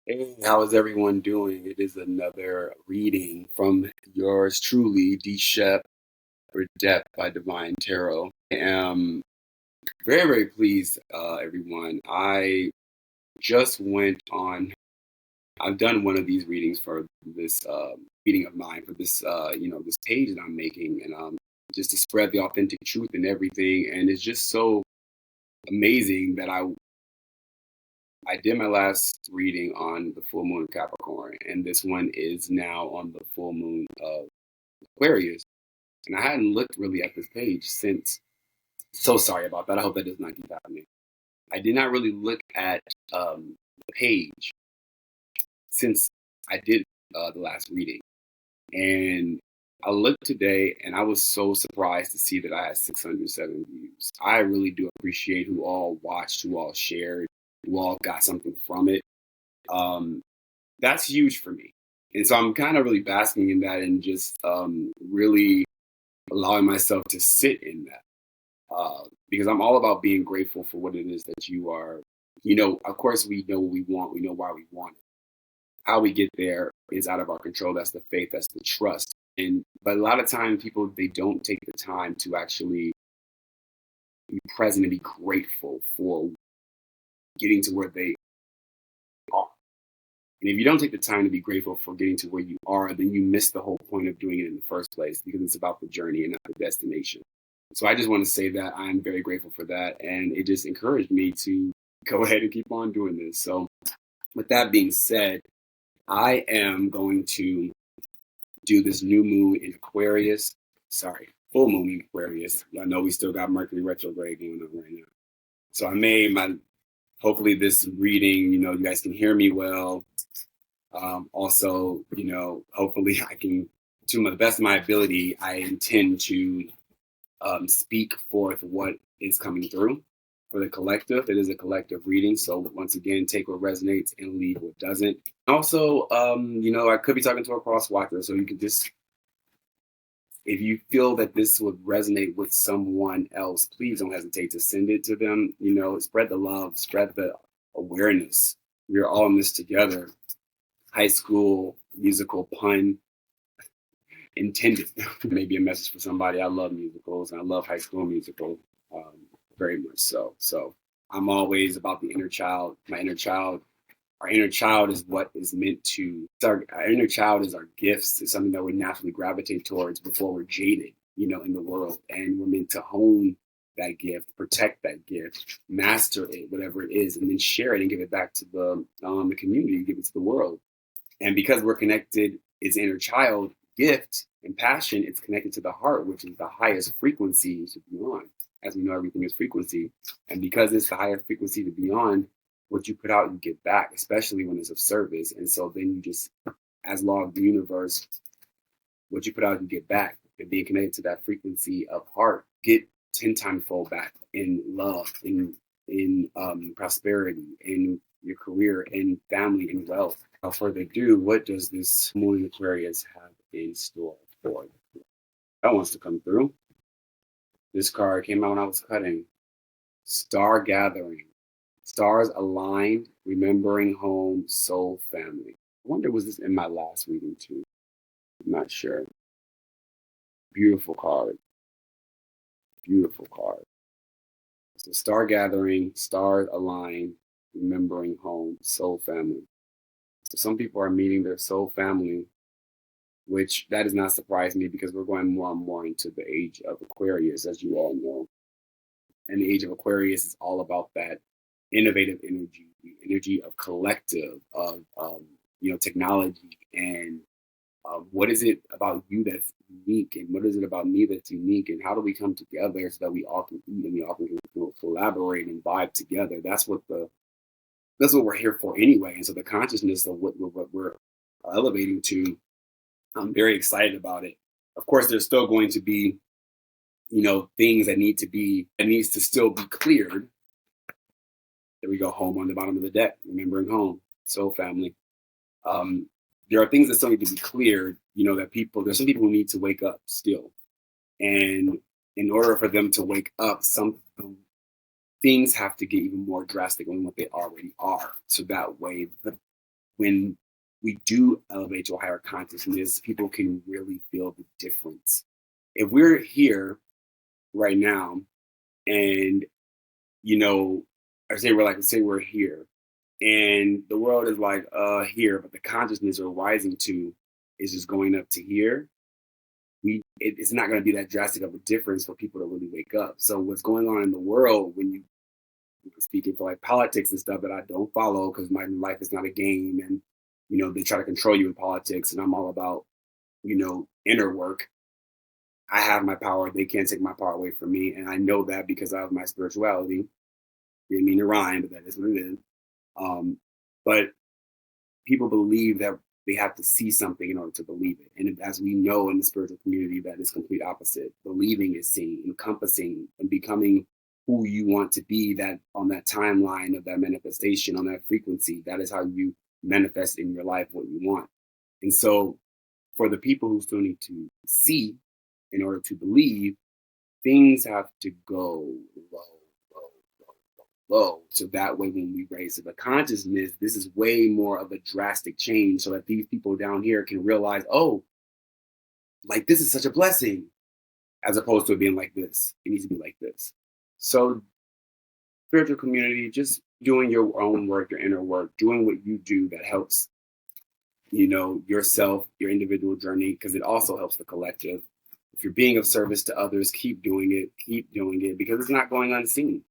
Hey, how is everyone doing? It is another reading from yours truly, D. Shep for Depth by Divine Tarot. I am very, very pleased, everyone. I just went on, I've done one of these readings for this reading of mine for this, this page that I'm making, and just to spread the authentic truth and everything. And it's just so amazing that I did my last reading on the full moon of Capricorn, and this one is now on the full moon of Aquarius. And I hadn't looked really at this page since. So sorry about that. I hope that does not keep happening. I did not really look at the page since I did the last reading. And I looked today and I was so surprised to see that I had 607 views. I really do appreciate who all watched, who all shared, who all got something from it. Um, that's huge for me. And so I'm kind of really basking in that and just really allowing myself to sit in that because I'm all about being grateful for what it is that you are. Of course, we know what we want, we know why we want it. How we get there is out of our control. That's the faith, that's the trust. But a lot of times people they don't take the time to actually be present and be grateful for getting to where they are. And if you don't take the time to be grateful for getting to where you are, then you miss the whole point of doing it in the first place because it's about the journey and not the destination. So I just want to say that I'm very grateful for that. And it just encouraged me to go ahead and keep on doing this. So, with that being said, I am going to do this new moon in Aquarius. Sorry, full moon in Aquarius. Y'all know we still got Mercury retrograde going on right now. So hopefully this reading, you guys can hear me well. Also, hopefully I can, to the best of my ability, I intend to speak forth what is coming through for the collective. It is a collective reading. So once again, take what resonates and leave what doesn't. Also, I could be talking to a cross watcher. So you could just, if you feel that this would resonate with someone else, please don't hesitate to send it to them. Spread the love, spread the awareness. We're all in this together. High school musical pun intended. Maybe a message for somebody. I love musicals and I love High School Musical very much so. So I'm always about the inner child. My inner child. Our inner child is what is meant to. Our inner child is our gifts. It's something that we naturally gravitate towards before we're jaded, in the world, and we're meant to hone that gift, protect that gift, master it, whatever it is, and then share it and give it back to the community, give it to the world. And because we're connected, it's inner child gift and passion, it's connected to the heart, which is the highest frequency to be on. As we know, everything is frequency. And because it's the higher frequency to be on, what you put out, you get back, especially when it's of service. And so then you just, as law of the universe, what you put out, you get back. And being connected to that frequency of heart, get 10 times fold back in love, in prosperity, in your career, in family, in wealth. Without further ado, what does this moon Aquarius have in store for you? That wants to come through. This card came out when I was cutting. Star Gathering. Stars aligned, remembering home, soul, family. I wonder, was this in my last reading too? I'm not sure. Beautiful card. Beautiful card. So Star Gathering, stars aligned, remembering home, soul, family. So some people are meeting their soul family, which that does not surprise me because we're going more and more into the age of Aquarius, as you all know. And the age of Aquarius is all about that innovative energy, the energy of collective, of technology, and what is it about you that's unique, and what is it about me that's unique, and how do we come together so that we all can eat and we all can collaborate and vibe together? That's what we're here for anyway. And so the consciousness of what we're elevating to, I'm very excited about it. Of course, there's still going to be, things that needs to still be cleared. There we go, home on the bottom of the deck, remembering home, soul family. There are things that still need to be cleared, there's some people who need to wake up still. And in order for them to wake up, some things have to get even more drastic than what they already are. So that way when we do elevate to a higher consciousness, people can really feel the difference. If we're here right now and, you know, I say we're like, let's say we're here and the world is like, here, but the consciousness we're rising to is just going up to here. It's not going to be that drastic of a difference for people to really wake up. So what's going on in the world when you speaking for like politics and stuff that I don't follow because my life is not a game and they try to control you in politics and I'm all about inner work. I have my power. They can't take my power away from me. And I know that because I have my spirituality. Didn't mean to rhyme, but that is what it is. But people believe that they have to see something in order to believe it. And as we know in the spiritual community, that is complete opposite. Believing is seeing, encompassing, and becoming who you want to be, that on that timeline of that manifestation, on that frequency. That is how you manifest in your life what you want. And so for the people who still need to see in order to believe, things have to go low, low, low. So that way, when we raise the consciousness, this is way more of a drastic change so that these people down here can realize, oh, like this is such a blessing, as opposed to it being like this. It needs to be like this. So, spiritual community, just doing your own work, your inner work, doing what you do that helps, yourself, your individual journey, because it also helps the collective. If you're being of service to others, keep doing it because it's not going unseen.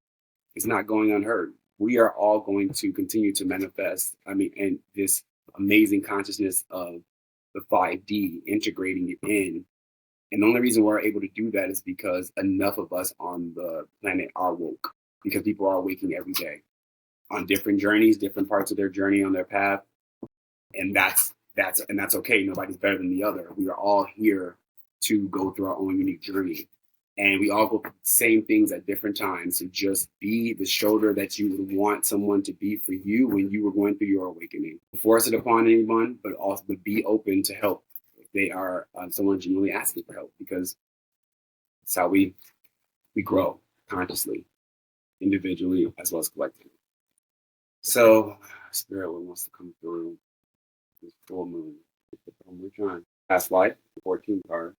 It's not going unheard. We are all going to continue to manifest. And this amazing consciousness of the 5D, integrating it in. And the only reason we're able to do that is because enough of us on the planet are woke, because people are waking every day on different journeys, different parts of their journey on their path. And that's okay. Nobody's better than the other. We are all here to go through our own unique journey. And we all go through the same things at different times. So just be the shoulder that you would want someone to be for you when you were going through your awakening. Don't force it upon anyone, but also be open to help if they are someone genuinely asking for help, because it's how we grow consciously, individually, as well as collectively. So Spirit wants to come through this full moon. We're trying. Past life, 14 card.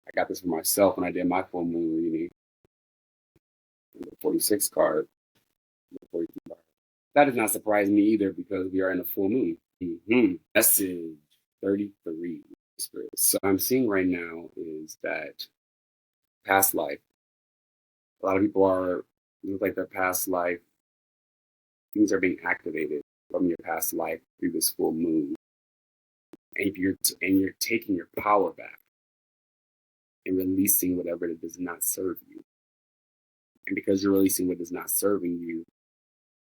I got this for myself when I did my full moon reading. The 46 card, the 42 card. That does not surprise me either because we are in a full moon. Message 33. Spirit. So I'm seeing right now is that past life. A lot of people look like their past life. Things are being activated from your past life through this full moon, and you're taking your power back and releasing whatever that does not serve you. And because you're releasing what is not serving you,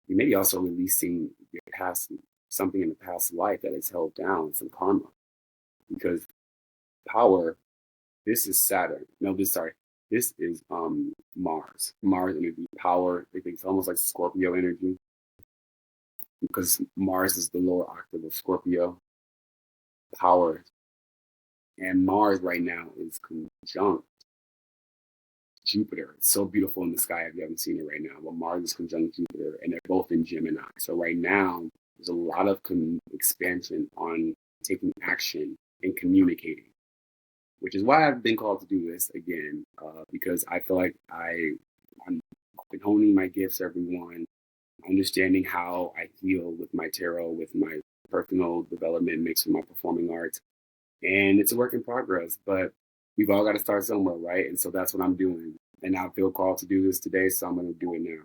you may be also releasing your past, something in the past life that is held down, some karma. Because power, this is Saturn. No, this is Mars. Mars energy, power. I think it's almost like Scorpio energy, because Mars is the lower octave of Scorpio. Power. And Mars right now is conjunct Jupiter. It's so beautiful in the sky if you haven't seen it right now. But Mars is conjunct Jupiter, and they're both in Gemini. So right now, there's a lot of expansion on taking action and communicating, which is why I've been called to do this again, because I feel like I'm been honing my gifts, everyone, understanding how I heal with my tarot, with my personal development mixed with my performing arts. And it's a work in progress, but we've all got to start somewhere, right? And so that's what I'm doing. And I feel called to do this today, so I'm going to do it now.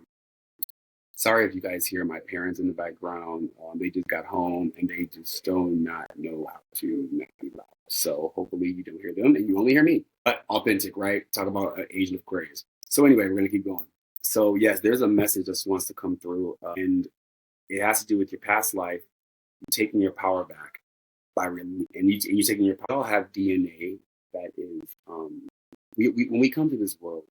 Sorry if you guys hear my parents in the background. They just got home and they just do not know how to not be loud. So hopefully you don't hear them and you only hear me. But authentic, right? Talk about an Asian of Aquarius. So anyway, we're going to keep going. So yes, there's a message that wants to come through, and it has to do with your past life, taking your power back. And you taking your power. We all have DNA that is when we come to this world,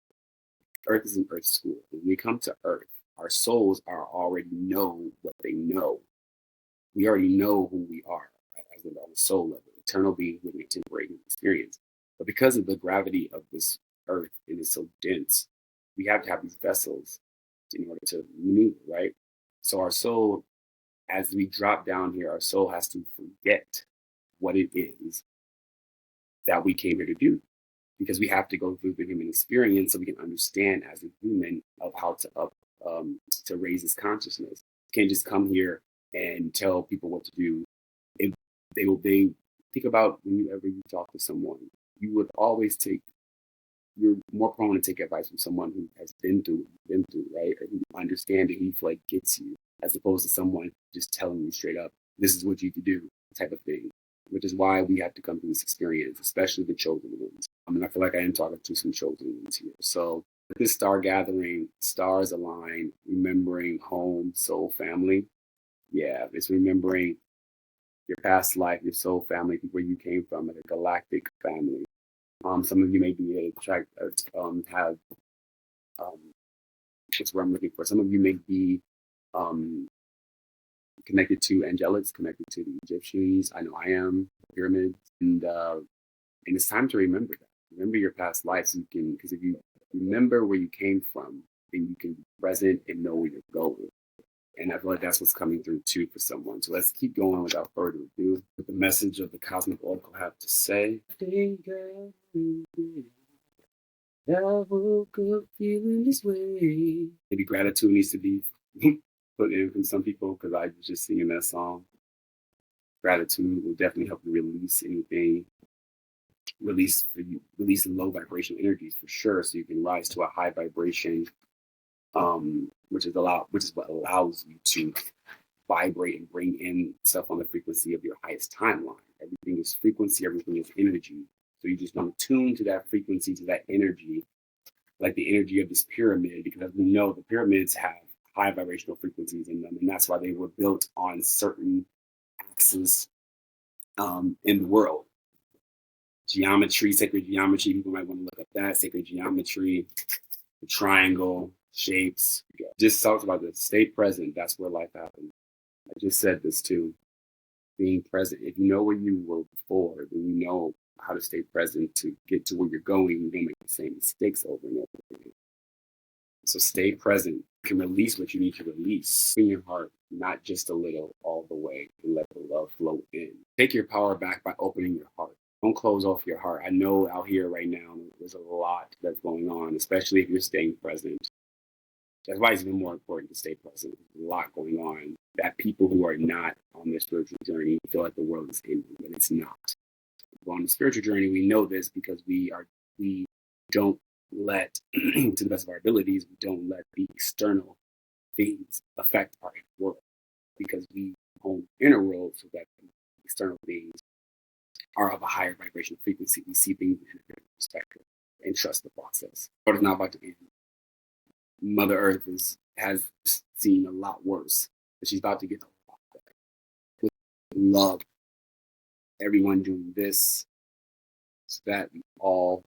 Earth is an Earth school. When we come to Earth, our souls are already know what they know. We already know who we are as on the soul level, eternal being living a temporary experience. But because of the gravity of this Earth, it is so dense, we have to have these vessels in order to maneuver, right? So our soul as we drop down here, our soul has to forget what it is that we came here to do, because we have to go through the human experience so we can understand as a human of how to raise this consciousness. You can't just come here and tell people what to do. If they think about whenever you talk to someone, you would always you're more prone to take advice from someone who has been through, right? Or who understands it, who like gets you, as opposed to someone just telling you straight up, this is what you can do, type of thing. Which is why we have to come through this experience, especially the chosen ones. I mean, I feel like I am talking to some chosen ones here. So with this star gathering, stars align, remembering home, soul, family. Yeah, it's remembering your past life, your soul family, where you came from, like a galactic family. Some of you may be have it's what I'm looking for. Some of you may be connected to angelics, connected to the Egyptians. I know I am, pyramids, and it's time to remember that. Remember your past lives, so you can, because if you remember where you came from, then you can be present and know where you're going. And I feel like that's what's coming through too for someone. So let's keep going without further ado with the message of the Cosmic Oracle have to say. I woke up feeling this way. Maybe gratitude needs to be put in from some people, because I was just singing that song. Gratitude will definitely help you release anything. Release low vibration energies for sure, so you can rise to a high vibration, which is what allows you to vibrate and bring in stuff on the frequency of your highest timeline. Everything is frequency, everything is energy. So you just want to tune to that frequency, to that energy, like the energy of this pyramid, because as we know, the pyramids have high vibrational frequencies in them, and that's why they were built on certain axes in the world. Geometry, sacred geometry, people might want to look up that. Sacred geometry, the triangle, shapes. Just talked about this. Stay present. That's where life happens. I just said this too. Being present. If you know where you were before, then you know how to stay present to get to where you're going. You don't make the same mistakes over and over again. So stay present. You can release what you need to release in your heart, not just a little, all the way, and let the love flow in. Take your power back by opening your heart. Don't close off your heart. I know out here right now, there's a lot that's going on, especially if you're staying present. That's why it's even more important to stay present. There's a lot going on that people who are not on their spiritual journey feel like the world is ending, but it's not. We're on the spiritual journey. We know this because we don't let, to the best of our abilities, we don't let the external things affect our inner world, because we own the inner world, so that the external things are of a higher vibrational frequency. We see things in a different perspective and trust the process. But it's not about to end. Mother Earth has seen a lot worse, but she's about to get a lot better. With love, everyone doing this, so that we all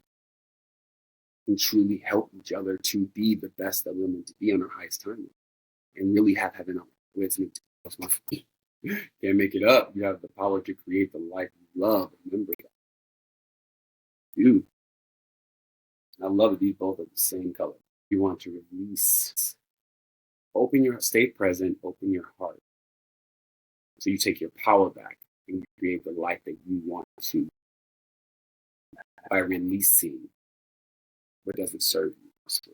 can truly help each other to be the best that we're meant to be on our highest time, and really have heaven on earth. Can't make it up. You have the power to create the life you love. Remember that. Dude, I love that these both are the same color. You want to release. Stay present, open your heart. So you take your power back and you create the life that you want to, by releasing what doesn't serve you.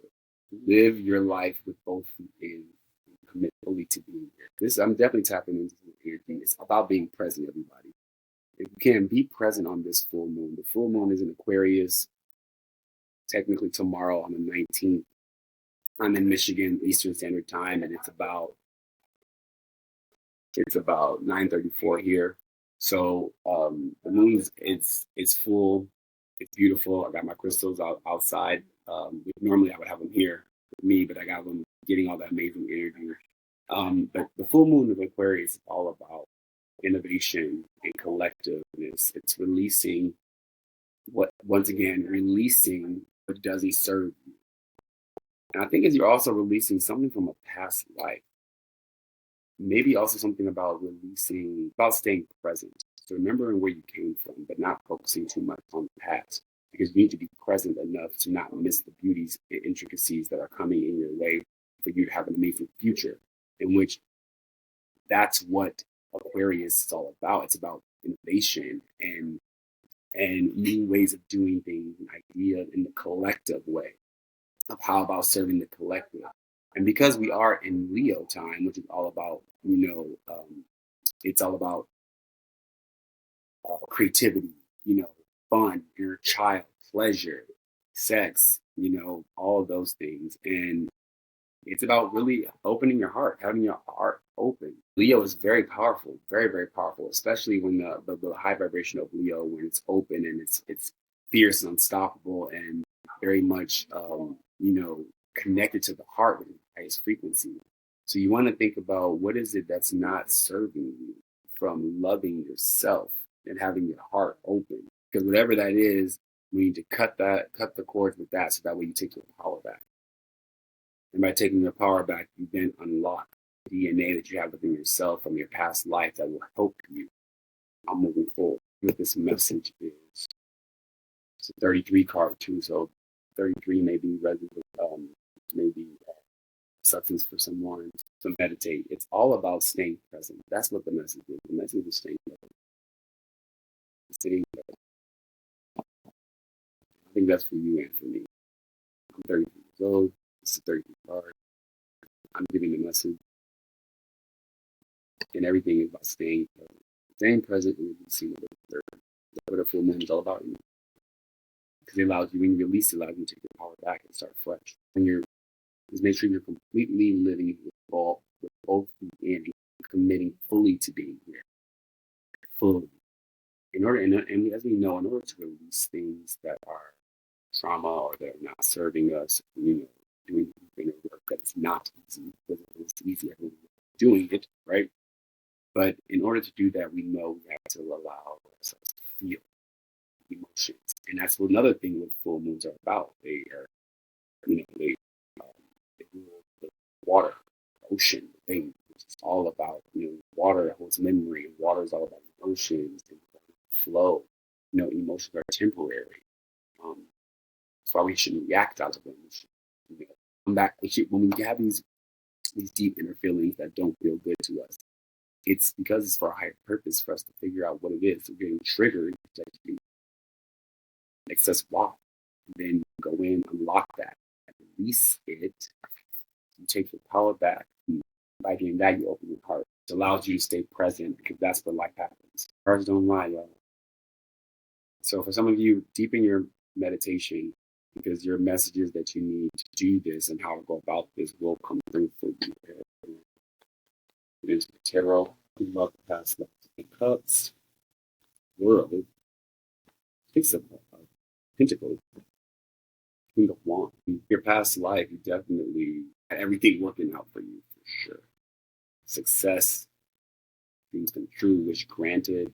Live your life with both feet in, and commit fully to being here. I'm definitely tapping into the energy. It's about being present, everybody. If you can be present on this full moon. The full moon is in Aquarius, technically tomorrow on the 19th. I'm in Michigan, Eastern Standard Time, and it's about 9:34 here. So the moon is full. It's beautiful. I got my crystals outside. Normally I would have them here with me, but I got them getting all that amazing energy. But the full moon of Aquarius is all about innovation and collectiveness. It's releasing releasing what doesn't serve you. And I think as you're also releasing something from a past life, maybe also something about staying present. So remembering where you came from, but not focusing too much on the past, because you need to be present enough to not miss the beauties and intricacies that are coming in your way for you to have an amazing future, in which that's what Aquarius is all about. It's about innovation and new ways of doing things, and ideas in the collective way of how about serving the collective. And because we are in Leo time, which is all about, it's all about creativity, fun, inner child, pleasure, sex, all of those things. And it's about really opening your heart, having your heart open. Leo is very powerful, very, very powerful, especially when the high vibration of Leo, when it's open and it's fierce and unstoppable and very much, connected to the heart with the highest frequency. So you want to think about what is it that's not serving you from loving yourself and having your heart open. Because whatever that is, we need to cut the cords with that so that way you take your power back. And by taking your power back, you then unlock the DNA that you have within yourself from your past life that will help you on moving forward. What this message is, it's a 33 card too, so 33 may be maybe substance for someone to meditate. It's all about staying present. That's what the message is. The message is staying present. Staying present. I think that's for you and for me. I'm 33 years old. This is 33 card. I'm giving the message. And everything is about staying present. Staying present and releasing what a full moon is all about. Because it allows you, when you release, it allows you to take your power back and start fresh. And just make sure you're completely living with both the end, committing fully to being here. Fully. And as we know, in order to release things that are trauma or that are not serving us, doing work that is not easy, because it's easy, everyone's doing it, right? But in order to do that, we know we have to allow ourselves to feel emotions. And that's another thing what full moons are about. They are, they rule the water, ocean thing, which is all about, water holds memory, and water is all about emotions and flow. Emotions are temporary. That's why we shouldn't react out of them. We should, come back. When we have these deep inner feelings that don't feel good to us, it's because it's for a higher purpose for us to figure out what it is. We're getting triggered, excess walk, then go in, unlock that, release it. You take your power back. By doing that, you open your heart. It allows you to stay present because that's where life happens. Hearts don't lie, y'all. So for some of you, deepen your meditation because your messages that you need to do this and how to go about this will come through for you. It is the tarot. We love to pass the cups. World. Six of Pentacles. King of Wands. Your past life, you definitely had everything working out for you for sure. Success, things come true, wish granted.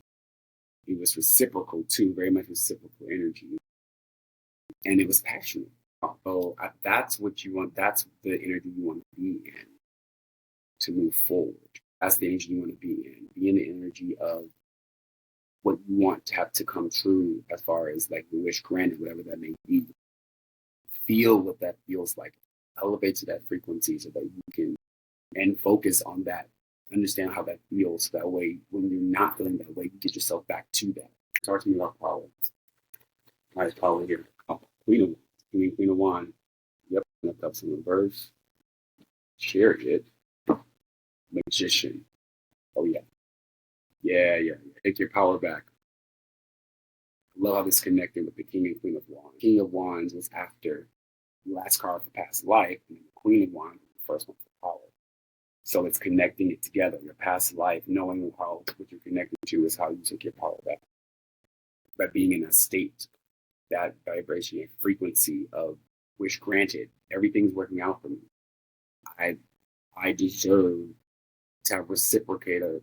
It was reciprocal too, very much reciprocal energy. And it was passionate. So that's what you want. That's the energy you want to be in to move forward. That's the energy you want to be in. Be in the energy of what you want to have to come true as far as like the wish granted, whatever that may be. Feel what that feels like. Elevate to that frequency so that you can, and focus on that. Understand how that feels. So that way, when you're not feeling that way, you get yourself back to that. Talk to me about power. All right, power here. Oh, Queen of Wands. Yep, cups in reverse. Chariot. Magician. Oh yeah. Yeah. Take your power back. I love how this connected with the King and Queen of Wands. King of Wands was after the last card for past life, and the Queen of Wands was the first one for power. So it's connecting it together. Your past life, knowing how what you're connected to is how you take your power back. By being in a state, that vibration and frequency of wish granted, everything's working out for me. I deserve to have reciprocated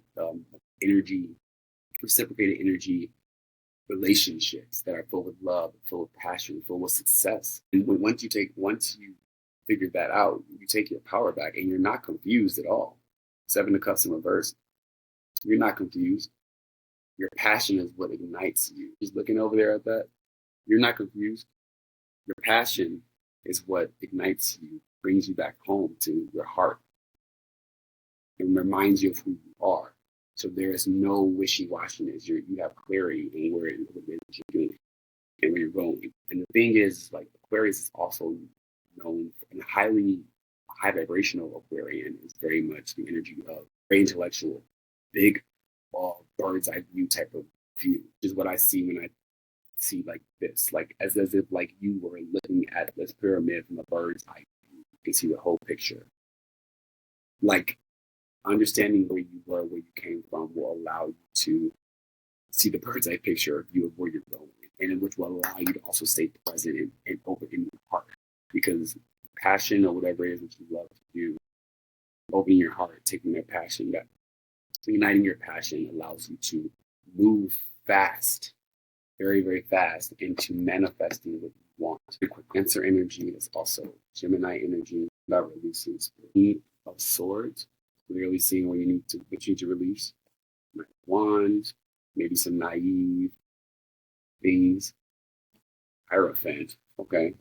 energy relationships that are full of love, full of passion, full of success. And once you figure that out, you take your power back and you're not confused at all. Seven of Cups in reverse. You're not confused. Your passion is what ignites you. Just looking over there at that, you're not confused. Your passion is what ignites you, brings you back home to your heart. and reminds you of who you are. So there is no wishy-washiness. You have clarity in where it is you're doing and where you're going. And the thing is, like Aquarius is also known and highly high vibrational Aquarian is very much the energy of very intellectual, big, bird's eye view type of view, which is what I see when I see like this, like as if like you were looking at this pyramid from a bird's eye view. You can see the whole picture. Like understanding where you were, where you came from, will allow you to see the bird's eye picture view of where you're going, and which will allow you to also stay present and open in your heart. Because passion or whatever it is that you love to do, opening your heart, taking that passion, that igniting your passion allows you to move fast, very, very fast into manifesting what you want. Cancer energy is also Gemini energy that releases the of swords, clearly seeing what you need to release. Wands, maybe some naive things. Hierophant, okay.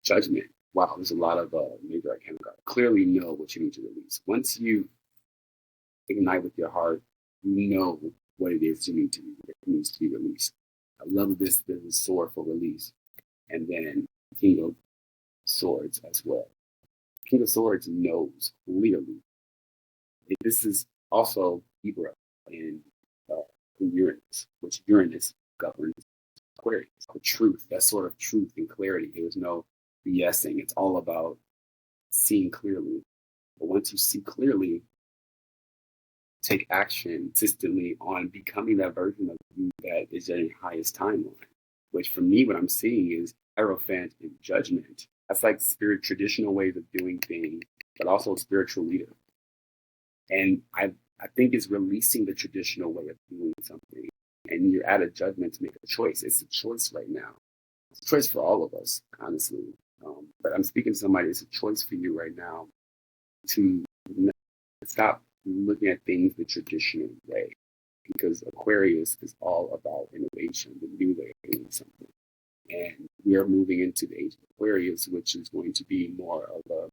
Judgment. Wow, there's a lot of major arcana cards. Clearly know what you need to release. Once you ignite with your heart, you know what it is needs to be released. I love this. There's a sword for release, and then King of Swords as well. King of Swords knows clearly. This is also Libra in Uranus, which Uranus governs Aquarius. The truth, that sort of truth and clarity. There was no BSing. It's all about seeing clearly. But once you see clearly, take action consistently on becoming that version of you that is at your highest timeline. Which for me, what I'm seeing is Hierophant and Judgment. That's like spirit traditional ways of doing things, but also spiritual leader. And I think it's releasing the traditional way of doing something. And you're at a judgment to make a choice. It's a choice right now. It's a choice for all of us, honestly. But I'm speaking to somebody, it's a choice for you right now to stop looking at things the traditional way. Because Aquarius is all about innovation, the new way of doing something. And we are moving into the age of Aquarius, which is going to be more of a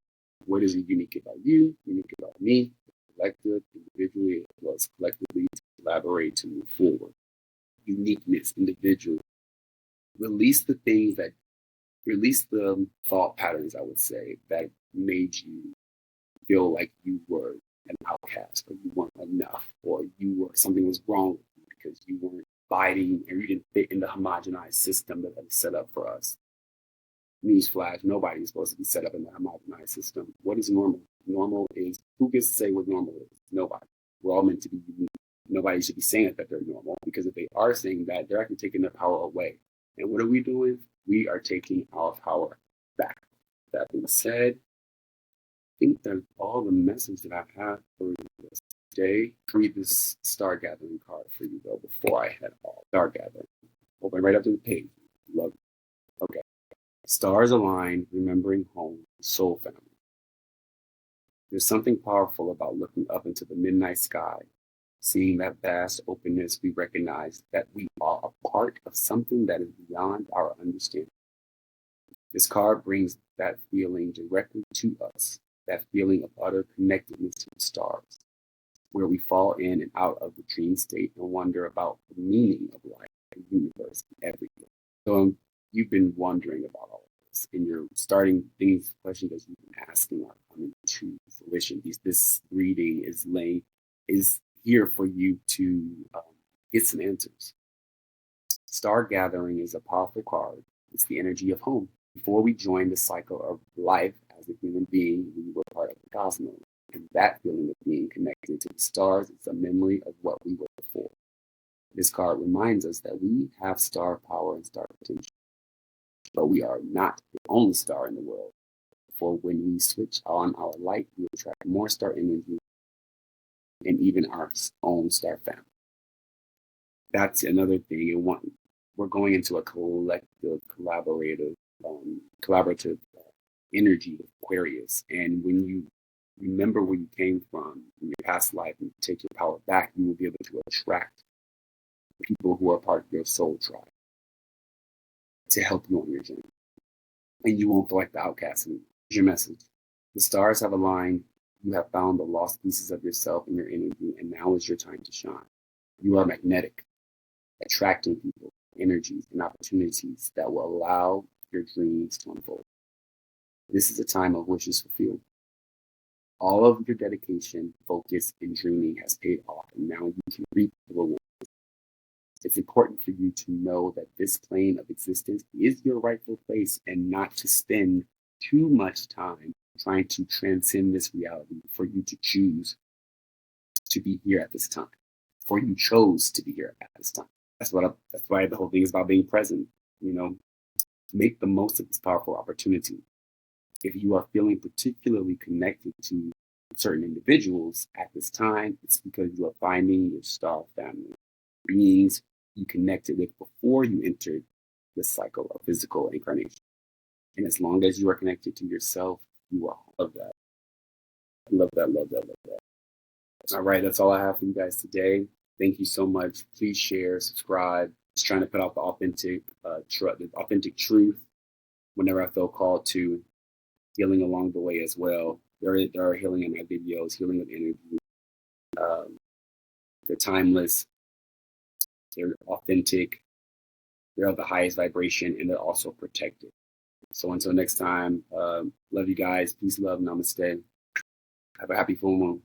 what is unique about you, unique about me, collective, individually, as well as collectively to collaborate to move forward. Uniqueness, individual. Release the thought patterns, I would say, that made you feel like you were an outcast or you weren't enough or something was wrong with you because you weren't abiding or you didn't fit in the homogenized system that was set up for us. Newsflash, nobody is supposed to be set up in the homogenized system. What is normal? Normal is, who gets to say what normal is? Nobody. We're all meant to be unique. Nobody should be saying that they're normal, because if they are saying that, they're actually taking their power away. And what are we doing? We are taking our power back. That being said, I think that's all the message that I have for you this day. Read this Star Gathering card for you, though, before I head off. Star Gathering. Open right up to the page. Love it. Okay. Stars align, remembering home, soul family. There's something powerful about looking up into the midnight sky. Seeing that vast openness, we recognize that we are a part of something that is beyond our understanding. This card brings that feeling directly to us, that feeling of utter connectedness to the stars, where we fall in and out of the dream state and wonder about the meaning of life, the universe, and everything. So you've been wondering about all of this, and you're starting things, questions that you've been asking are coming to fruition. This reading is here for you to get some answers. Star Gathering is a powerful card. It's the energy of home. Before we joined the cycle of life as a human being, we were part of the cosmos. And that feeling of being connected to the stars is a memory of what we were before. This card reminds us that we have star power and star potential, but we are not the only star in the world. For when we switch on our light, we attract more star energy and even our own star family. That's another thing. We're going into a collective, collaborative energy of Aquarius. And when you remember where you came from in your past life and take your power back, you will be able to attract people who are part of your soul tribe to help you on your journey. And you won't feel like the outcast anymore. Here's your message. The stars have aligned. You have found the lost pieces of yourself and your energy, and now is your time to shine. You are magnetic, attracting people, energies, and opportunities that will allow your dreams to unfold. This is a time of wishes fulfilled. All of your dedication, focus, and dreaming has paid off, and now you can reap the reward. It's important for you to know that this plane of existence is your rightful place and not to spend too much time trying to transcend this reality for you to choose to be here at this time, for you chose to be here at this time. That's why the whole thing is about being present. You know, make the most of this powerful opportunity. If you are feeling particularly connected to certain individuals at this time, it's because you are finding your star family, beings you connected with before you entered this cycle of physical incarnation. And as long as you are connected to yourself, you are all of that. Love that, love that, love that. All right, that's all I have for you guys today. Thank you so much. Please share, subscribe. Just trying to put out the authentic truth whenever I feel called to, healing along the way as well. There are healing in my videos, healing of energy. They're timeless. They're authentic. They're of the highest vibration, and they're also protected. So until next time, love you guys. Peace, love, namaste. Have a happy full moon.